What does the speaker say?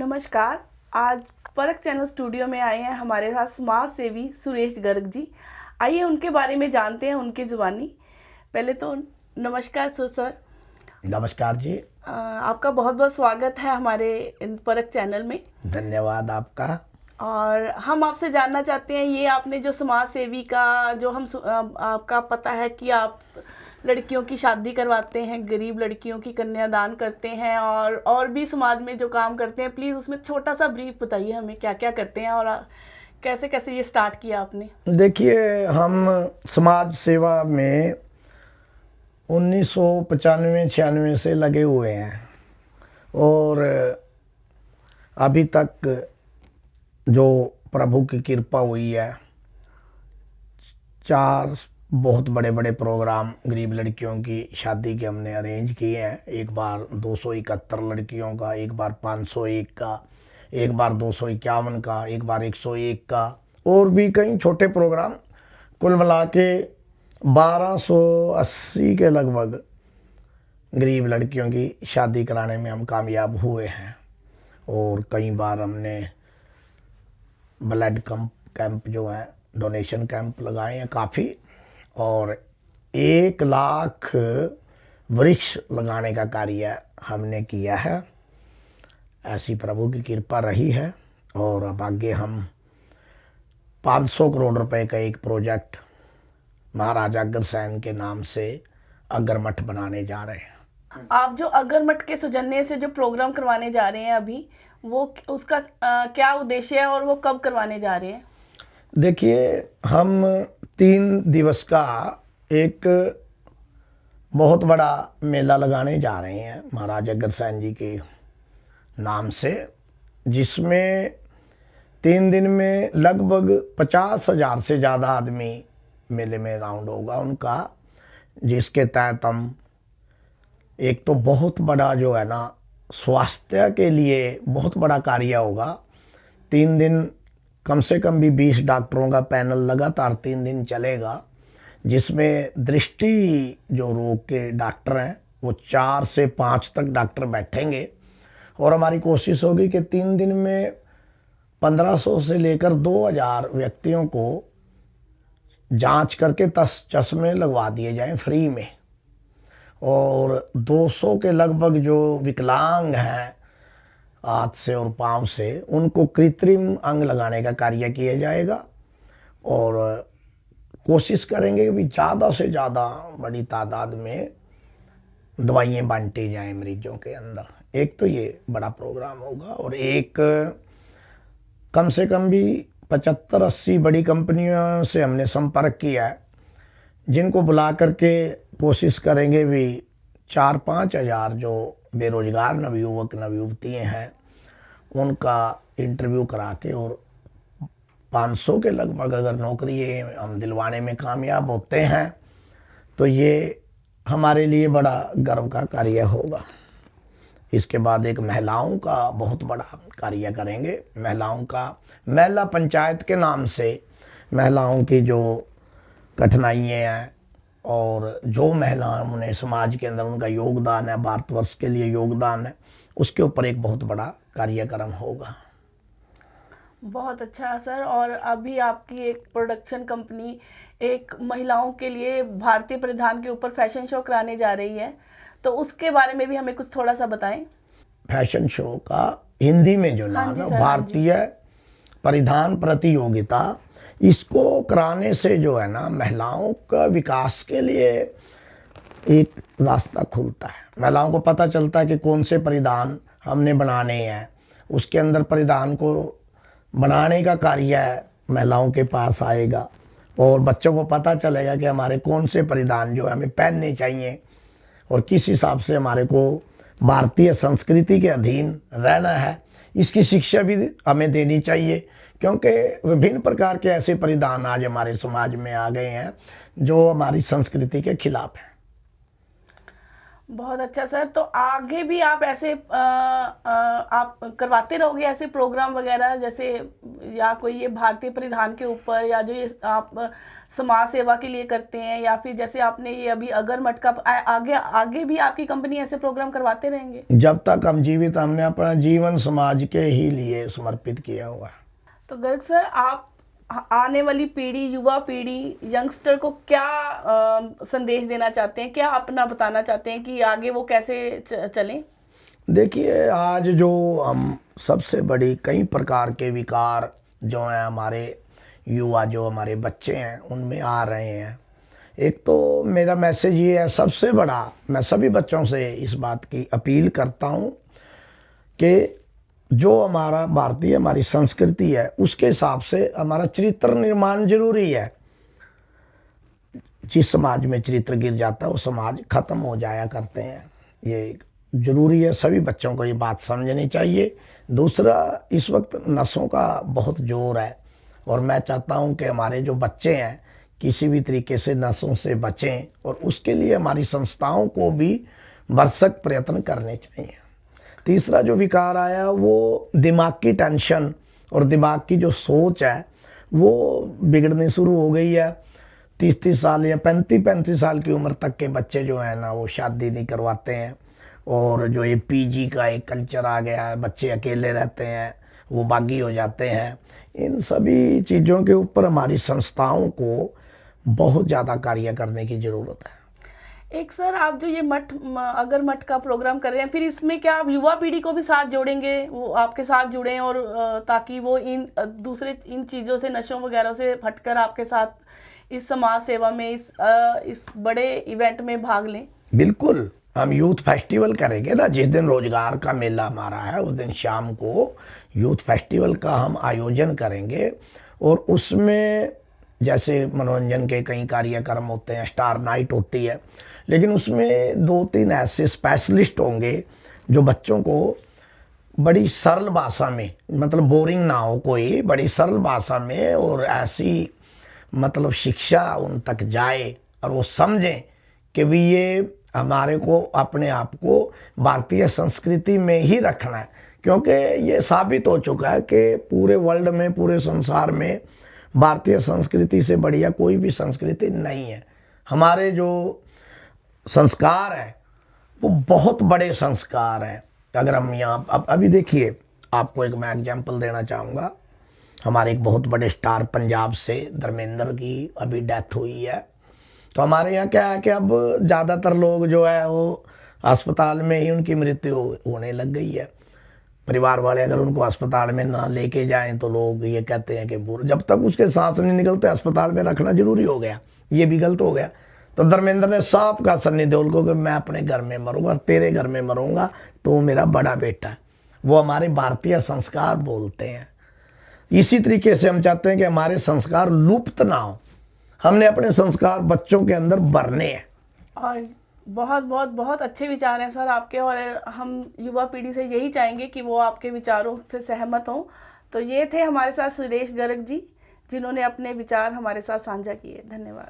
नमस्कार। आज परख चैनल स्टूडियो में आए हैं हमारे साथ समाज सेवी सुरेश गर्ग जी। आइए उनके बारे में जानते हैं उनकी जुबानी। पहले तो नमस्कार सर। नमस्कार जी। आपका बहुत बहुत स्वागत है हमारे परख चैनल में। धन्यवाद आपका। और हम आपसे जानना चाहते हैं, ये आपने जो समाज सेवी का जो आपका पता है कि आप लड़कियों की शादी करवाते हैं, गरीब लड़कियों की कन्यादान करते हैं और भी समाज में जो काम करते हैं, प्लीज़ उसमें छोटा सा ब्रीफ बताइए हमें क्या क्या करते हैं और कैसे कैसे ये स्टार्ट किया आपने। देखिए, हम समाज सेवा में 1995-96 से लगे हुए हैं और अभी तक जो प्रभु की कृपा हुई है, 4 बहुत बड़े बड़े प्रोग्राम गरीब लड़कियों की शादी के हमने अरेंज किए हैं। एक बार 271 लड़कियों का, एक बार 501 का, एक बार 251 का, एक बार 101 का, और भी कई छोटे प्रोग्राम। कुल मिला के 1280 के लगभग गरीब लड़कियों की शादी कराने में हम कामयाब हुए हैं। और कई बार हमने ब्लड कैंप जो है, डोनेशन कैंप लगाए हैं काफ़ी, और 1 लाख वृक्ष लगाने का कार्य हमने किया है। ऐसी प्रभु की कृपा रही है। और अब आगे हम 500 करोड़ रुपए का एक प्रोजेक्ट महाराजा अग्रसेन के नाम से अगरमठ बनाने जा रहे हैं। आप जो अगरमठ के सौजन्य से जो प्रोग्राम करवाने जा रहे हैं अभी, वो उसका क्या उद्देश्य है और वो कब करवाने जा रहे हैं? देखिए, हम 3 दिवस का एक बहुत बड़ा मेला लगाने जा रहे हैं महाराजा अग्रसेन जी के नाम से, जिसमें 3 दिन में लगभग 50,000 से ज़्यादा आदमी मेले में राउंड होगा उनका, जिसके तहत हम एक तो बहुत बड़ा जो है ना, स्वास्थ्य के लिए बहुत बड़ा कार्य होगा। 3 दिन कम से कम भी 20 डॉक्टरों का पैनल लगातार 3 दिन चलेगा, जिसमें दृष्टि जो रोग के डॉक्टर हैं वो 4 से 5 तक डॉक्टर बैठेंगे। और हमारी कोशिश होगी कि 3 दिन में 1500 से लेकर 2000 व्यक्तियों को जांच करके 10 चश्मे लगवा दिए जाएं फ्री में। और 200 के लगभग जो विकलांग हैं हाथ से और पांव से, उनको कृत्रिम अंग लगाने का कार्य किया जाएगा। और कोशिश करेंगे कि ज़्यादा से ज़्यादा बड़ी तादाद में दवाइयाँ बांटी जाएं मरीजों के अंदर। एक तो ये बड़ा प्रोग्राम होगा, और एक कम से कम भी 75-80 बड़ी कंपनियों से हमने संपर्क किया है, जिनको बुला करके कोशिश करेंगे भी 4-5 हज़ार जो बेरोजगार नवयुवक नवयुवतियाँ हैं उनका इंटरव्यू करा के, और 500 के लगभग अगर नौकरी हम दिलवाने में कामयाब होते हैं तो ये हमारे लिए बड़ा गर्व का कार्य होगा। इसके बाद एक महिलाओं का बहुत बड़ा कार्य करेंगे। महिलाओं का महिला पंचायत के नाम से महिलाओं की जो कठिनाइयाँ हैं और जो महिलाओं ने समाज के अंदर उनका योगदान है, भारतवर्ष के लिए योगदान है, उसके ऊपर एक बहुत बड़ा कार्यक्रम होगा। बहुत अच्छा सर। और अभी आपकी एक प्रोडक्शन कंपनी एक महिलाओं के लिए भारतीय परिधान के ऊपर फैशन शो कराने जा रही है, तो उसके बारे में भी हमें कुछ थोड़ा सा बताएं। फैशन शो का हिंदी में जो नाम है, भारतीय परिधान प्रतियोगिता, इसको कराने से जो है ना, महिलाओं का विकास के लिए एक रास्ता खुलता है। महिलाओं को पता चलता है कि कौन से परिधान हमने बनाने हैं, उसके अंदर परिधान को बनाने का कार्य महिलाओं के पास आएगा, और बच्चों को पता चलेगा कि हमारे कौन से परिधान जो है हमें पहनने चाहिए और किस हिसाब से हमारे को भारतीय संस्कृति के अधीन रहना है। इसकी शिक्षा भी हमें देनी चाहिए, क्योंकि विभिन्न प्रकार के ऐसे परिधान आज हमारे समाज में आ गए हैं जो हमारी संस्कृति के खिलाफ हैं। बहुत अच्छा सर। तो आगे भी आप ऐसे आप करवाते रहोगे ऐसे प्रोग्राम वगैरह, जैसे या कोई ये भारतीय परिधान के ऊपर, या जो ये आप समाज सेवा के लिए करते हैं, या फिर जैसे आपने ये अभी अगर मटका आगे आगे भी आपकी कंपनी ऐसे प्रोग्राम करवाते रहेंगे? जब तक हम जीवित, हमने अपना जीवन समाज के ही लिए समर्पित किया हुआ है। तो गर्ग सर, आप आने वाली पीढ़ी, युवा पीढ़ी, यंगस्टर को क्या संदेश देना चाहते हैं, क्या अपना बताना चाहते हैं कि आगे वो कैसे चलें? देखिए, आज जो हम सबसे बड़ी कई प्रकार के विकार जो हैं हमारे युवा, जो हमारे बच्चे हैं, उनमें आ रहे हैं। एक तो मेरा मैसेज ये है, सबसे बड़ा, मैं सभी बच्चों से इस बात की अपील करता हूँ कि जो हमारा भारतीय, हमारी संस्कृति है, उसके हिसाब से हमारा चरित्र निर्माण जरूरी है। जिस समाज में चरित्र गिर जाता है वो समाज खत्म हो जाया करते हैं। ये जरूरी है, सभी बच्चों को ये बात समझनी चाहिए। दूसरा, इस वक्त नशों का बहुत जोर है और मैं चाहता हूं कि हमारे जो बच्चे हैं किसी भी तरीके से नशों से बचें, और उसके लिए हमारी संस्थाओं को भी भरसक प्रयत्न करने चाहिए। तीसरा जो विकार आया वो दिमाग की टेंशन और दिमाग की जो सोच है वो बिगड़नी शुरू हो गई है। 30-30 साल या 35-35 साल की उम्र तक के बच्चे जो हैं ना, वो शादी नहीं करवाते हैं। और जो ये पीजी का एक कल्चर आ गया है, बच्चे अकेले रहते हैं, वो बागी हो जाते हैं। इन सभी चीज़ों के ऊपर हमारी संस्थाओं को बहुत ज़्यादा कार्य करने की ज़रूरत है। एक सर, आप जो ये अगर मठ का प्रोग्राम कर रहे हैं, फिर इसमें क्या आप युवा पीढ़ी को भी साथ जोड़ेंगे, वो आपके साथ जुड़ें, और ताकि वो दूसरे इन चीज़ों से, नशों वगैरह से हटकर आपके साथ इस समाज सेवा में, इस बड़े इवेंट में भाग लें? बिल्कुल, हम यूथ फेस्टिवल करेंगे ना, जिस दिन रोजगार का मेला हमारा है, उस दिन शाम को यूथ फेस्टिवल का हम आयोजन करेंगे। और उसमें जैसे मनोरंजन के कई कार्यक्रम होते हैं, स्टार नाइट होती है, लेकिन उसमें 2-3 ऐसे स्पेशलिस्ट होंगे जो बच्चों को बड़ी सरल भाषा में, मतलब बोरिंग ना हो कोई, बड़ी सरल भाषा में और ऐसी मतलब शिक्षा उन तक जाए और वो समझें कि भी ये हमारे को अपने आप को भारतीय संस्कृति में ही रखना है। क्योंकि ये साबित हो चुका है कि पूरे वर्ल्ड में, पूरे संसार में भारतीय संस्कृति से बढ़िया कोई भी संस्कृति नहीं है। हमारे जो संस्कार है वो बहुत बड़े संस्कार हैं। अगर हम यहाँ अभी देखिए, आपको एक मैं एग्जांपल देना चाहूँगा। हमारे एक बहुत बड़े स्टार पंजाब से धर्मेंद्र की अभी डेथ हुई है। तो हमारे यहाँ क्या है कि अब ज़्यादातर लोग जो है वो अस्पताल में ही उनकी मृत्यु होने लग गई है। परिवार वाले अगर उनको अस्पताल में ना लेके जाएं तो लोग ये कहते हैं कि जब तक उसके सांस नहीं निकलते अस्पताल में रखना जरूरी हो गया, ये भी गलत हो गया। तो धर्मेंद्र ने साफ कहा सन्नी देओल को कि मैं अपने घर में मरूंगा और तेरे घर में मरूंगा, तो मेरा बड़ा बेटा है। वो हमारे भारतीय संस्कार बोलते हैं। इसी तरीके से हम चाहते हैं कि हमारे संस्कार लुप्त ना हो, हमने अपने संस्कार बच्चों के अंदर भरने हैं। और बहुत बहुत बहुत अच्छे विचार हैं सर आपके, और हम युवा पीढ़ी से यही चाहेंगे कि वो आपके विचारों से सहमत हों। तो ये थे हमारे साथ सुरेश गर्ग जी, जिन्होंने अपने विचार हमारे साथ साझा किए। धन्यवाद।